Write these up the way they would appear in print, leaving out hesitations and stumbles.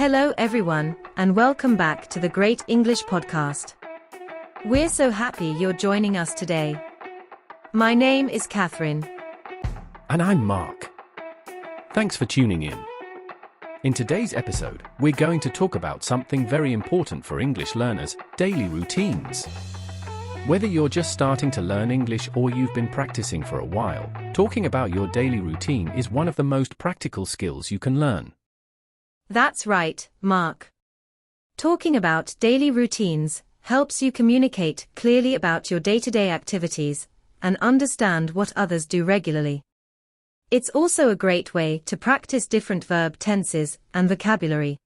Hello everyone, and welcome back to the Great English Podcast. We're so happy you're joining us today. My name is Catherine. And I'm Mark. Thanks for tuning in. In today's episode, we're going to talk about something very important for English learners: daily routines. Whether you're just starting to learn English or you've been practicing for a while, talking about your daily routine is one of the most practical skills you can learn. That's right, Mark. Talking about daily routines helps you communicate clearly about your day-to-day activities and understand what others do regularly. It's also a great way to practice different verb tenses and vocabulary.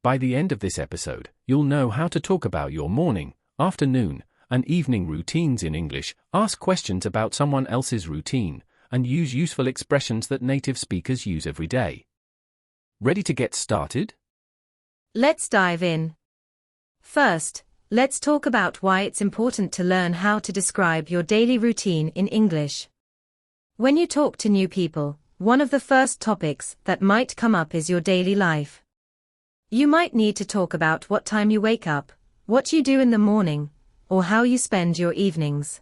By the end of this episode, you'll know how to talk about your morning, afternoon, and evening routines in English, ask questions about someone else's routine, and use useful expressions that native speakers use every day. Ready to get started? Let's dive in. First, let's talk about why it's important to learn how to describe your daily routine in English. When you talk to new people, one of the first topics that might come up is your daily life. You might need to talk about what time you wake up, what you do in the morning, or how you spend your evenings.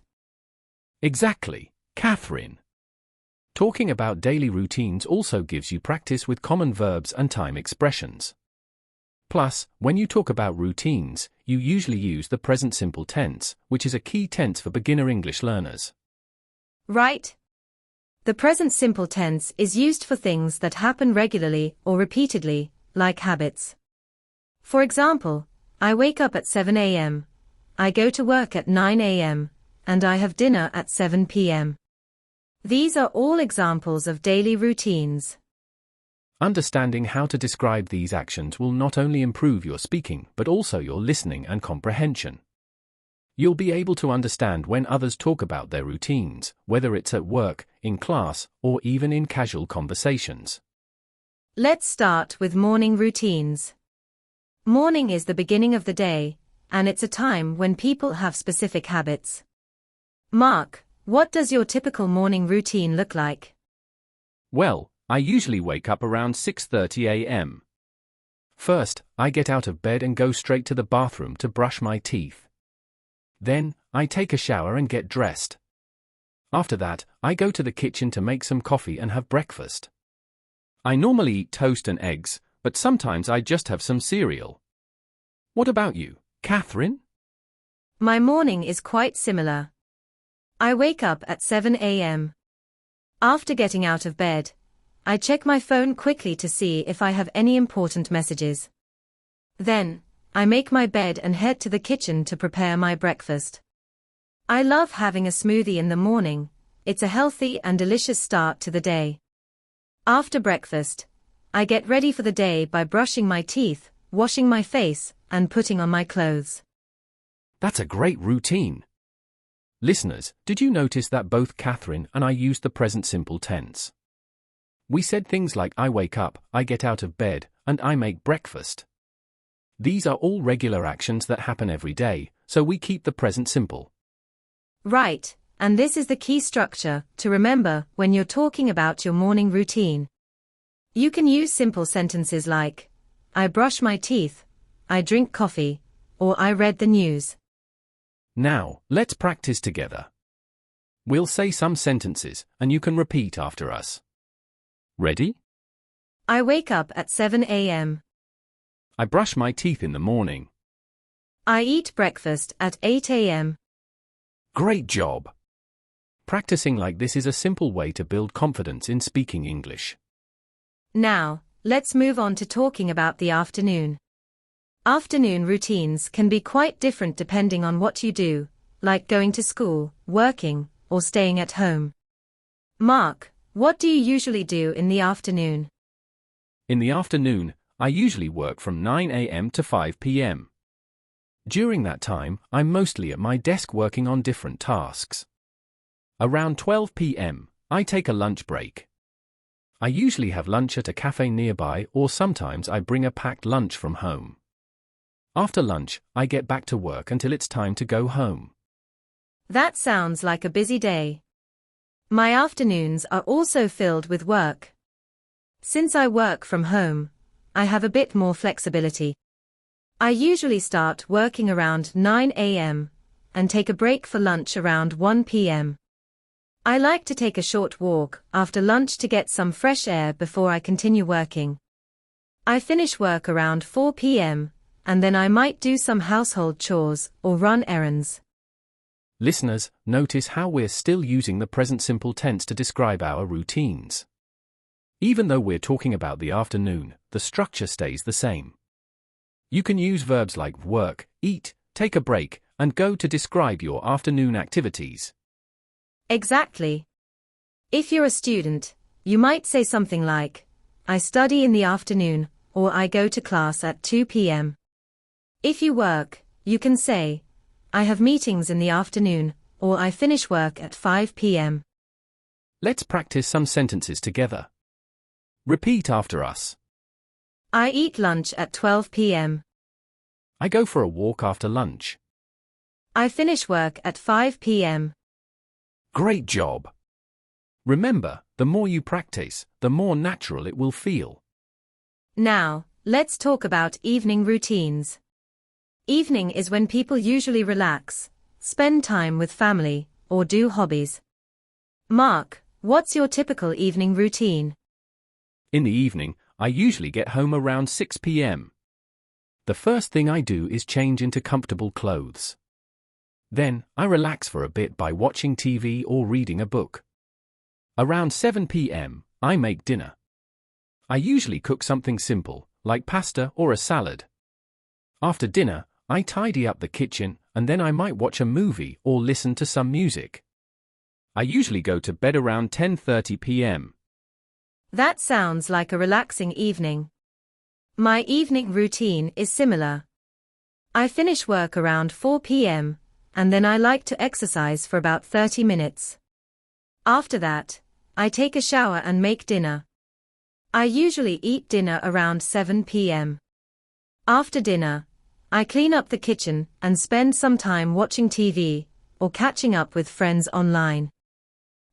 Exactly, Catherine. Talking about daily routines also gives you practice with common verbs and time expressions. Plus, when you talk about routines, you usually use the present simple tense, which is a key tense for beginner English learners. Right. The present simple tense is used for things that happen regularly or repeatedly, like habits. For example, I wake up at 7 a.m., I go to work at 9 a.m., and I have dinner at 7 p.m. These are all examples of daily routines. Understanding how to describe these actions will not only improve your speaking but also your listening and comprehension. You'll be able to understand when others talk about their routines, whether it's at work, in class, or even in casual conversations. Let's start with morning routines. Morning is the beginning of the day, and it's a time when people have specific habits. Mark, what does your typical morning routine look like? Well, I usually wake up around 6:30 a.m. First, I get out of bed and go straight to the bathroom to brush my teeth. Then, I take a shower and get dressed. After that, I go to the kitchen to make some coffee and have breakfast. I normally eat toast and eggs, but sometimes I just have some cereal. What about you, Catherine? My morning is quite similar. I wake up at 7 a.m. After getting out of bed, I check my phone quickly to see if I have any important messages. Then, I make my bed and head to the kitchen to prepare my breakfast. I love having a smoothie in the morning. It's a healthy and delicious start to the day. After breakfast, I get ready for the day by brushing my teeth, washing my face, and putting on my clothes. That's a great routine. Listeners, did you notice that both Catherine and I used the present simple tense? We said things like I wake up, I get out of bed, and I make breakfast. These are all regular actions that happen every day, so we keep the present simple. Right, and this is the key structure to remember when you're talking about your morning routine. You can use simple sentences like, I brush my teeth, I drink coffee, or I read the news. Now, let's practice together. We'll say some sentences, and you can repeat after us. Ready? I wake up at 7 a.m. I brush my teeth in the morning. I eat breakfast at 8 a.m. Great job! Practicing like this is a simple way to build confidence in speaking English. Now, let's move on to talking about the afternoon. Afternoon routines can be quite different depending on what you do, like going to school, working, or staying at home. Mark, what do you usually do in the afternoon? In the afternoon, I usually work from 9 a.m. to 5 p.m. During that time, I'm mostly at my desk working on different tasks. Around 12 p.m., I take a lunch break. I usually have lunch at a cafe nearby, or sometimes I bring a packed lunch from home. After lunch, I get back to work until it's time to go home. That sounds like a busy day. My afternoons are also filled with work. Since I work from home, I have a bit more flexibility. I usually start working around 9 a.m. and take a break for lunch around 1 p.m. I like to take a short walk after lunch to get some fresh air before I continue working. I finish work around 4 p.m., and then I might do some household chores or run errands. Listeners, notice how we're still using the present simple tense to describe our routines. Even though we're talking about the afternoon, the structure stays the same. You can use verbs like work, eat, take a break, and go to describe your afternoon activities. Exactly. If you're a student, you might say something like, I study in the afternoon, or I go to class at 2 p.m. If you work, you can say, I have meetings in the afternoon, or I finish work at 5 p.m. Let's practice some sentences together. Repeat after us. I eat lunch at 12 p.m. I go for a walk after lunch. I finish work at 5 p.m. Great job! Remember, the more you practice, the more natural it will feel. Now, let's talk about evening routines. Evening is when people usually relax, spend time with family, or do hobbies. Mark, what's your typical evening routine? In the evening, I usually get home around 6 p.m. The first thing I do is change into comfortable clothes. Then, I relax for a bit by watching TV or reading a book. Around 7 p.m., I make dinner. I usually cook something simple, like pasta or a salad. After dinner, I tidy up the kitchen, and then I might watch a movie or listen to some music. I usually go to bed around 10:30 p.m. That sounds like a relaxing evening. My evening routine is similar. I finish work around 4 p.m., and then I like to exercise for about 30 minutes. After that, I take a shower and make dinner. I usually eat dinner around 7 p.m. After dinner, I clean up the kitchen and spend some time watching TV or catching up with friends online.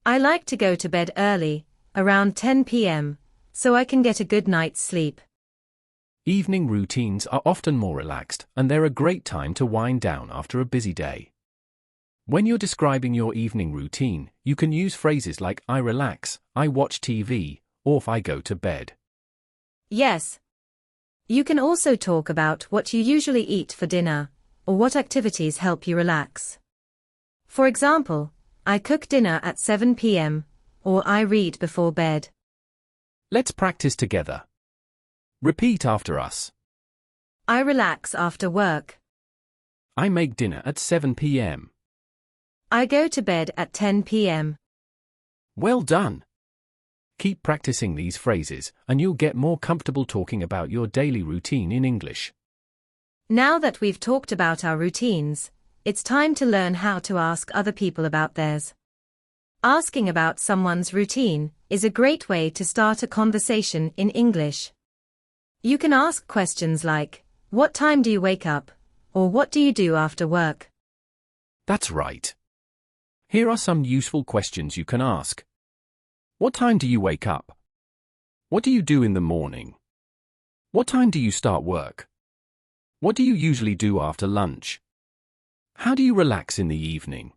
I like to go to bed early, around 10 p.m., so I can get a good night's sleep. Evening routines are often more relaxed, and they're a great time to wind down after a busy day. When you're describing your evening routine, you can use phrases like I relax, I watch TV, or I go to bed. Yes. You can also talk about what you usually eat for dinner, or what activities help you relax. For example, I cook dinner at 7 p.m., or I read before bed. Let's practice together. Repeat after us. I relax after work. I make dinner at 7 p.m. I go to bed at 10 p.m. Well done! Keep practicing these phrases, and you'll get more comfortable talking about your daily routine in English. Now that we've talked about our routines, it's time to learn how to ask other people about theirs. Asking about someone's routine is a great way to start a conversation in English. You can ask questions like, what time do you wake up? Or what do you do after work? That's right. Here are some useful questions you can ask. What time do you wake up? What do you do in the morning? What time do you start work? What do you usually do after lunch? How do you relax in the evening?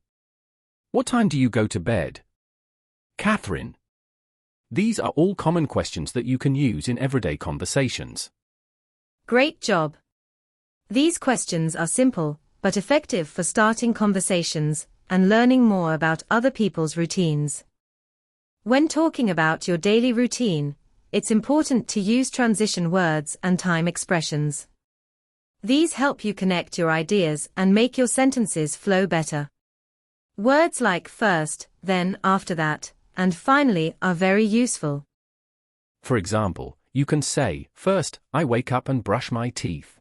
What time do you go to bed? Catherine. These are all common questions that you can use in everyday conversations. Great job. These questions are simple, but effective for starting conversations and learning more about other people's routines. When talking about your daily routine, it's important to use transition words and time expressions. These help you connect your ideas and make your sentences flow better. Words like first, then, after that, and finally are very useful. For example, you can say, first, I wake up and brush my teeth.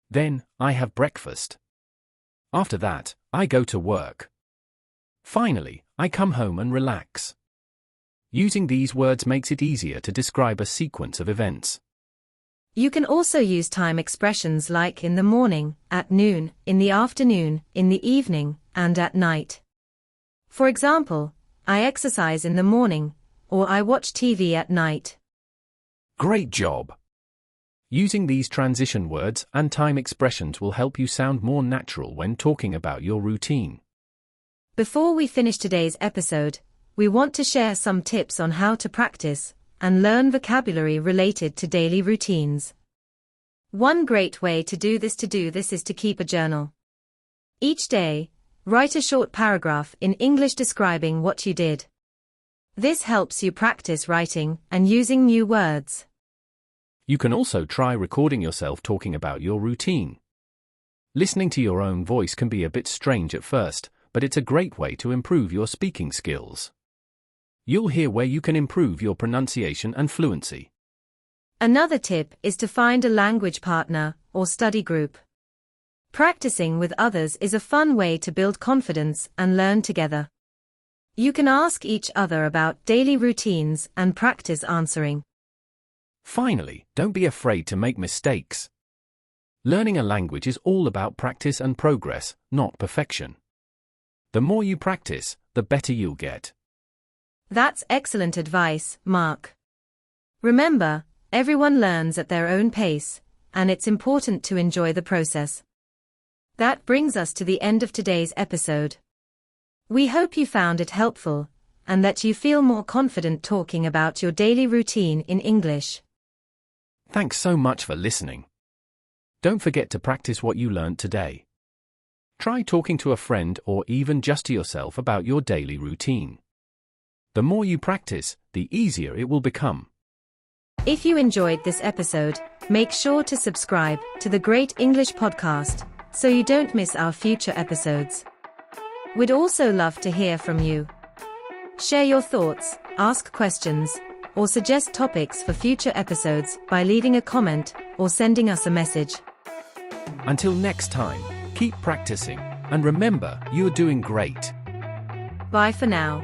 Then, I have breakfast. After that, I go to work. Finally, I come home and relax. Using these words makes it easier to describe a sequence of events. You can also use time expressions like in the morning, at noon, in the afternoon, in the evening, and at night. For example, I exercise in the morning, or I watch TV at night. Great job! Using these transition words and time expressions will help you sound more natural when talking about your routine. Before we finish today's episode, we want to share some tips on how to practice and learn vocabulary related to daily routines. One great way to do this is to keep a journal. Each day, write a short paragraph in English describing what you did. This helps you practice writing and using new words. You can also try recording yourself talking about your routine. Listening to your own voice can be a bit strange at first, but it's a great way to improve your speaking skills. You'll hear where you can improve your pronunciation and fluency. Another tip is to find a language partner or study group. Practicing with others is a fun way to build confidence and learn together. You can ask each other about daily routines and practice answering. Finally, don't be afraid to make mistakes. Learning a language is all about practice and progress, not perfection. The more you practice, the better you'll get. That's excellent advice, Mark. Remember, everyone learns at their own pace, and it's important to enjoy the process. That brings us to the end of today's episode. We hope you found it helpful, and that you feel more confident talking about your daily routine in English. Thanks so much for listening. Don't forget to practice what you learned today. Try talking to a friend or even just to yourself about your daily routine. The more you practice, the easier it will become. If you enjoyed this episode, make sure to subscribe to the Great English Podcast so you don't miss our future episodes. We'd also love to hear from you. Share your thoughts, ask questions, or suggest topics for future episodes by leaving a comment or sending us a message. Until next time, keep practicing, and remember, you're doing great. Bye for now.